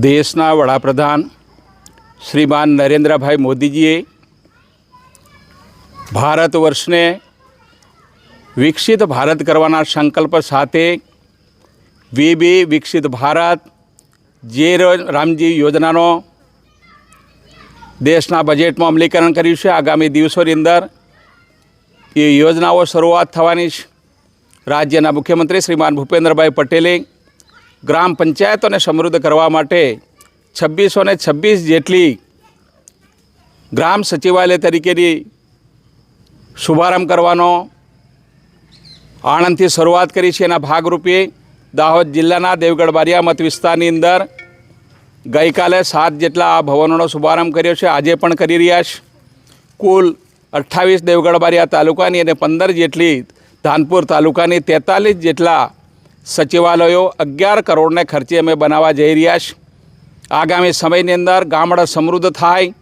દેશના વડાપ્રધાન શ્રીમાન નરેન્દ્રભાઈ મોદીજીએ ભારત વર્ષને વિકસિત ભારત કરવાના સંકલ્પ સાથે વીબી વિકસિત ભારત જે રામજી યોજનાનો દેશના બજેટમાં અમલીકરણ કર્યું છે। આગામી દિવસોની અંદર એ યોજનાઓ શરૂઆત થવાની છે। રાજ્યના મુખ્યમંત્રી શ્રીમાન ભૂપેન્દ્રભાઈ પટેલે ગ્રામ પંચાયતોને સમૃદ્ધ કરવા માટે 2626 જેટલી ગ્રામ સચિવાલય તરીકેની શુભારંભ કરવાનો આણંદથી શરૂઆત કરી છે। એના ભાગરૂપે દાહોદ જિલ્લાના દેવગઢ બારિયા મત વિસ્તારની અંદર ગઈકાલે 7 જેટલા ભવનોનો શુભારંભ કર્યો છે। આજે પણ કરી રહ્યા છે। કુલ 28 દેવગઢ બારિયા તાલુકાની અને 15 જેટલી ધાનપુર તાલુકાની 43 જેટલા સચિવાલયો 11 કરોડને ખર્ચે અમે બનાવવા જઈ રહ્યા છીએ। આગામી સમયની અંદર ગામડા સમૃદ્ધ થાય,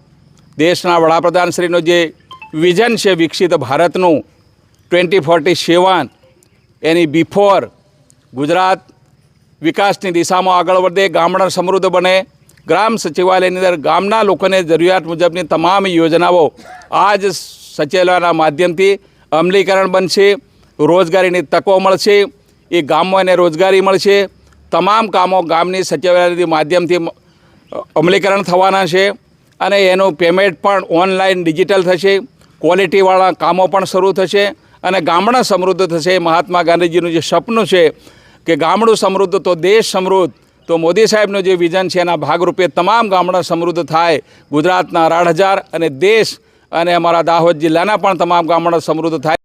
દેશના વડાપ્રધાનશ્રીનું જે વિઝન છે વિકસિત ભારતનું 2047 એની બિફોર ગુજરાત વિકાસની દિશામાં આગળ વધે, ગામડા સમૃદ્ધ બને, ગ્રામ સચિવાલયની અંદર ગામના લોકોને જરૂરિયાત મુજબની તમામ યોજનાઓ આ જ સચિવાલયના માધ્યમથી અમલીકરણ બનશે। રોજગારીની તકો મળશે, એ ગામમાં એને રોજગારી મળશે। તમામ કામો ગામની સચિવાલયના માધ્યમથી અમલીકરણ થવાના છે અને એનું પેમેન્ટ પણ ઓનલાઈન ડિજિટલ થશે। ક્વોલિટીવાળા કામો પણ શરૂ થશે અને ગામડા સમૃદ્ધ થશે। મહાત્મા ગાંધીજીનું જે સપનું છે કે ગામડું સમૃદ્ધ તો દેશ સમૃદ્ધ, તો મોદી સાહેબનું જે વિઝન છે એના ભાગરૂપે તમામ ગામડા સમૃદ્ધ થાય। ગુજરાતના 18,000 અને દેશ અને અમારા દાહોદ જિલ્લાના પણ તમામ ગામડા સમૃદ્ધ થાય।